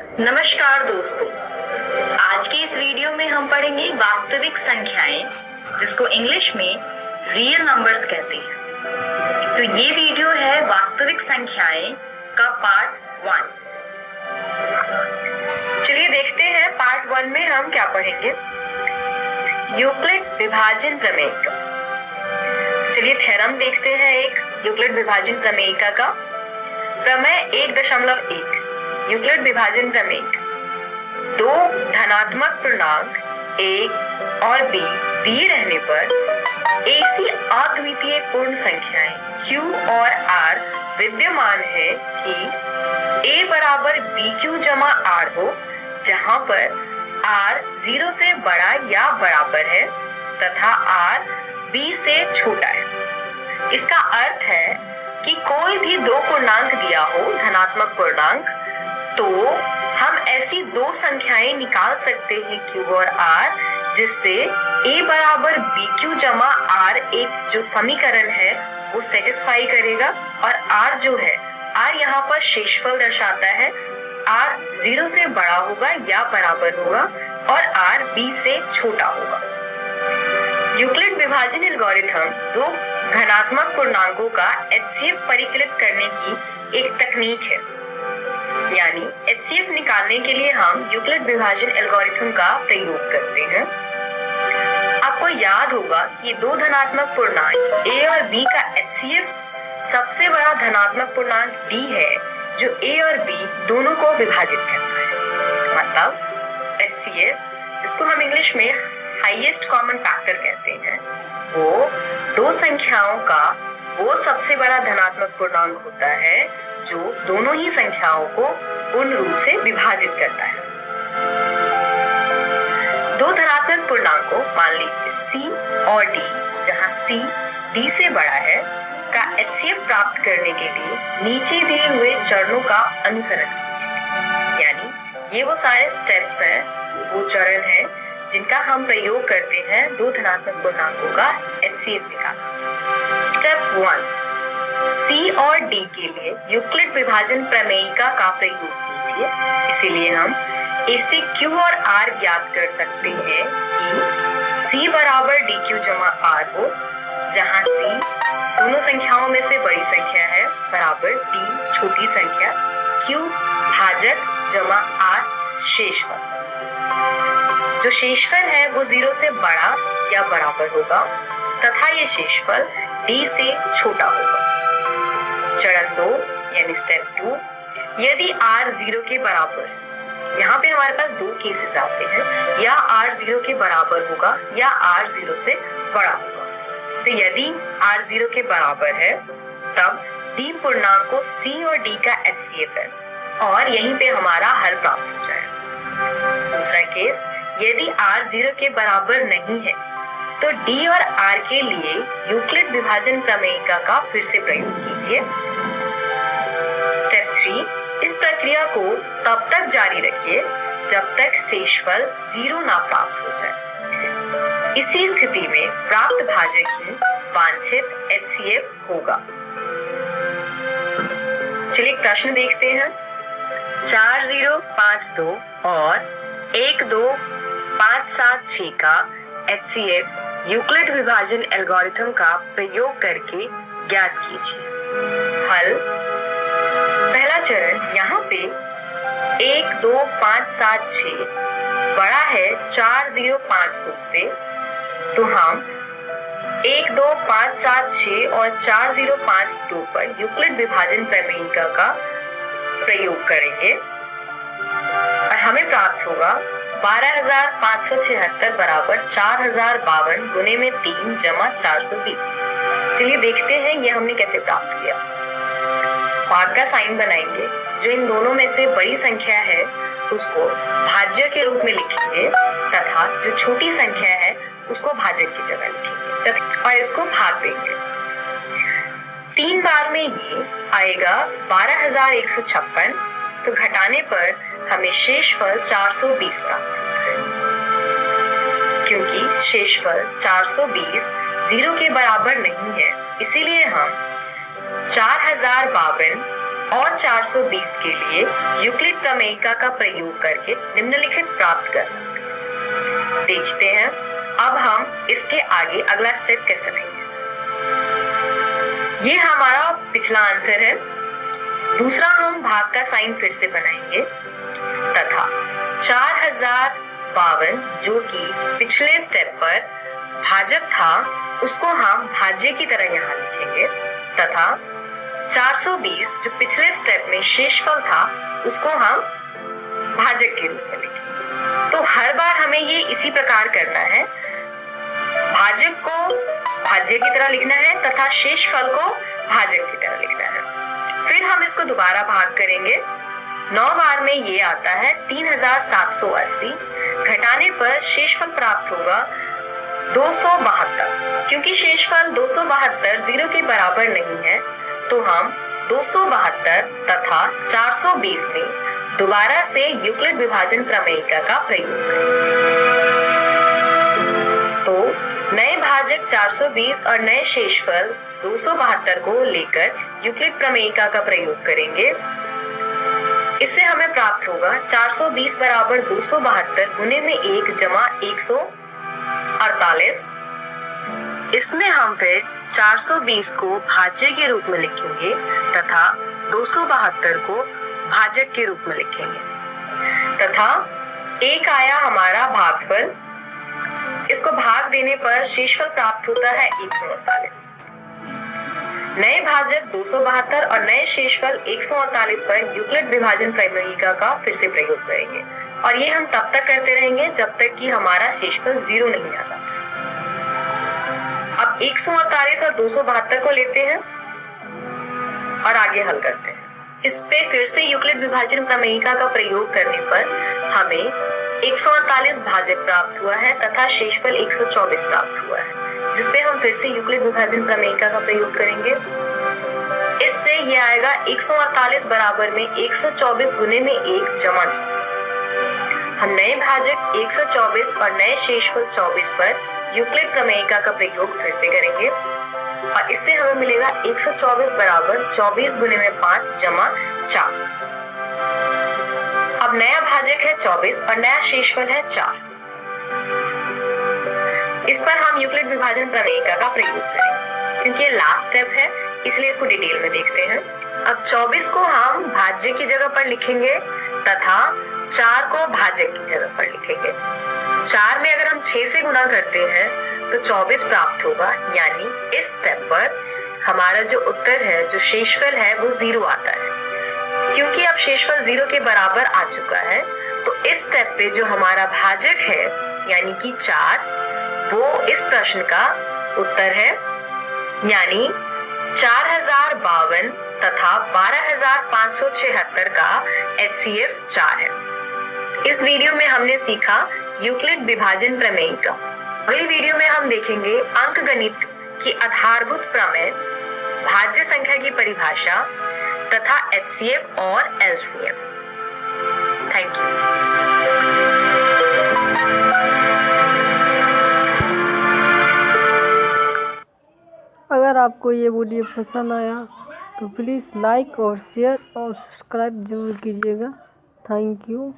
नमस्कार दोस्तों, आज के इस वीडियो में हम पढ़ेंगे वास्तविक संख्याएं, जिसको इंग्लिश में रियल नंबर्स कहते हैं। तो ये वीडियो है वास्तविक संख्याएं का पार्ट 1। चलिए देखते हैं पार्ट 1 में हम क्या पढ़ेंगे। यूक्लिड विभाजन प्रमेय। चलिए थ्योरम देखते हैं एक यूक्लिड विभाजन प्रमेय का। प्रमेय 1.1 यूक्लिड विभाजन प्रमेय। दो धनात्मक पूर्णांक a और b दिए रहने पर ऐसी अद्वितीय पूर्ण संख्याएं q और r विद्यमान है कि a बराबर bq जमा r हो, जहां पर r 0 से बड़ा या बराबर है तथा r b से छोटा है। इसका अर्थ है कि कोई भी दो पूर्णांक दिया हो, धनात्मक पूर्णांक, तो हम ऐसी दो संख्याएं निकाल सकते हैं q और r, जिससे a बराबर bq जमा r एक जो समीकरण है वो सेटिस्फाई करेगा और r जो है, r यहाँ पर शेषफल दर्शाता है। r 0 से बड़ा होगा या बराबर होगा और r b से छोटा होगा। यूक्लिड विभाजन एल्गोरिथम दो धनात्मक पूर्णांकों का HCF परिकलित करने की एक तकनीक है। यानी HCF निकालने के लिए हम यूक्लिड विभाजन एल्गोरिथम का प्रयोग करते हैं। आपको याद होगा कि दो धनात्मक पूर्णांक a और b का HCF सबसे बड़ा धनात्मक पूर्णांक d है, जो a और b दोनों को विभाजित करता है। मतलब HCF, जिसको हम इंग्लिश में हाईएस्ट कॉमन फैक्टर कहते हैं, वो दो संख्याओं का वो सबसे बड़ा धनात्मक पूर्णांक होता है जो दोनों ही संख्याओं को पूर्ण रूप से विभाजित करता है। दो धनात्मक पूर्णांकों, मान लीजिए c और d, जहां c d से बड़ा है, का HCF प्राप्त करने के लिए नीचे दिए हुए चरणों का अनुसरण कीजिए। यानी ये वो सारे स्टेप्स हैं, वो चरण हैं जिनका हम प्रयोग करते हैं दो धनात्मक पूर्णांकों का HCF निकालने। स्टेप 1, C और D के लिए यूक्लिड विभाजन प्रमेयिका का प्रयोग कीजिए। इसीलिए हम इससे Q और R ज्ञात कर सकते हैं कि C बराबर DQ जमा R हो, जहां C दोनों संख्याओं में से बड़ी संख्या है, बराबर D छोटी संख्या, Q भाजक जमा R शेषफल। जो शेषफल है वो 0 से बड़ा या बराबर होगा तथा ये शेषफल d से छोटा होगा। चरण 2 यानी स्टेप 2, यदि r 0 के बराबर है, यहाँ पे हमारे पास दो केसेस आते हैं, या r 0 के बराबर होगा या r 0 से बड़ा होगा। तो यदि r 0 के बराबर है तब d पूर्णांकों c और d का HCF है और यहीं पे हमारा हल प्राप्त हो जाएगा। दूसरा केस, यदि r 0 के बराबर नहीं है तो d और r के लिए यूक्लिड विभाजन प्रमेयिका का फिर से प्रयोग कीजिए। स्टेप 3, इस प्रक्रिया को तब तक जारी रखिए जब तक शेषफल 0 ना प्राप्त हो जाए। इसी स्थिति में प्राप्त भाजक ही वांछित HCF होगा। चलिए प्रश्न देखते हैं। 4052 और 12576 का HCF यूक्लिड विभाजन एल्गोरिथम का प्रयोग करके ज्ञात कीजिए। हल। पहला चरण, यहाँ पे 12576 बड़ा है 4052 से, तो हम 12576 और 4052 पर यूक्लिड विभाजन प्रमेयिका का प्रयोग करेंगे और हमें प्राप्त होगा 12576 बराबर 4052 गुने में 3 जमा 420। चलिए देखते हैं ये हमने कैसे प्राप्त किया। भाग का साइन बनाएंगे, जो इन दोनों में से बड़ी संख्या है उसको भाज्य के रूप में लिखेंगे तथा जो छोटी संख्या है उसको भाजक की जगह लिखेंगे और इसको भाग देंगे। 3 बार में ये आएगा 12156, तो घटाने पर हमें शेषफल 420 प्राप्त होता है। क्योंकि शेषफल 420 0 के बराबर नहीं है, इसीलिए हम 4052 और 420 के लिए यूक्लिड प्रमेयिका का प्रयोग करके निम्नलिखित प्राप्त कर सकते हैं। देखते हैं अब हम इसके आगे अगला स्टेप कैसे लेंगे। ये हमारा पिछला आंसर है। दूसरा हम भाग का साइन फिर से बनाएंगे तथा 4052 जो कि पिछले स्टेप पर भाजक था उसको हम भाज्य की तरह यहाँ लिखेंगे तथा 420 जो पिछले स्टेप में शेषफल था उसको हम भाजक के रूप में लिखेंगे। तो हर बार हमें ये इसी प्रकार करना है, भाजक को भाज्य की तरह लिखना है तथा शेषफल को भाजक की तरह लिखना है। फिर हम इसको दोबारा भाग करेंगे। 9 बार में ये आता है 3780, घटाने पर शेषफल प्राप्त होगा 272। क्योंकि शेषफल 272 0 के बराबर नहीं है तो हम 272 तथा 420 में दोबारा से यूक्लिड विभाजन प्रमेयिका का प्रयोग करेंगे। तो नए भाजक 420 और नए शेषफल 272 को लेकर यूक्लिड प्रमेयिका का प्रयोग करेंगे। इससे हमें प्राप्त होगा 420 बराबर 272 गुने में 1 जमा 148। इसमें हम फिर 420 को भाज्य के रूप में लिखेंगे तथा 272 को भाजक के रूप में लिखेंगे तथा एक आया हमारा भागफल। इसको भाग देने पर शेषफल प्राप्त होता है 148। नए भाजक 272 और नए शेषफल 148 पर यूक्लिड विभाजन प्रमेयिका का फिर से प्रयोग करेंगे और ये हम तब तक करते रहेंगे जब तक कि हमारा शेषफल 0 नहीं आता। अब 148 और 272 को लेते हैं और आगे हल करते हैं। इस पे फिर से यूक्लिड विभाजन प्रमेयिका का प्रयोग करने पर हमें 148 भाजक प्राप्त हुआ है तथा शेषफल 124 प्राप्त हुआ है, जिसपे हम फिर से यूक्लिड विभाजन प्रमेयिका का प्रयोग करेंगे। इससे ये आएगा 148 बराबर में 124 गुने में 1 जमा 24। हम नए भाजक 124 और नए शेषफल 24 पर यूक्लिड प्रमेयिका का प्रयोग फिर से करेंगे और इससे हमें मिलेगा 124 बराबर 24 गुने में 5 जमा 4। अब नया भाजक है 24 और नया शेषफल है 4। इस पर हम यूक्लिड विभाजन प्रमेयिका का प्रयोग करेंगे। क्योंकि ये लास्ट स्टेप है इसलिए इसको डिटेल में देखते हैं। अब 24 को हम भाज्य की जगह पर लिखेंगे तथा 4 को भाजक की जगह पर लिखेंगे। 4 में अगर हम 6 से गुना करते हैं तो 24 प्राप्त होगा, यानी इस स्टेप पर हमारा जो उत्तर है, जो शेषफल है वो 0 आता है। क्योंकि अब शेषफल 0 के बराबर आ चुका है तो इस स्टेप पे जो हमारा भाजक है यानी कि 4 वो इस प्रश्न का उत्तर है, यानी 4052 तथा 12576 का HCF 4 है। इस वीडियो में हमने सीखा यूक्लिड विभाजन प्रमेयिका। अगली वीडियो में हम देखेंगे अंकगणित की आधारभूत प्रमेय, भाज्य संख्या की परिभाषा तथा HCF और LCM। Thank you. अगर आपको ये वीडियो पसंद आया तो प्लीज़ लाइक और शेयर और सब्सक्राइब जरूर कीजिएगा। Thank you.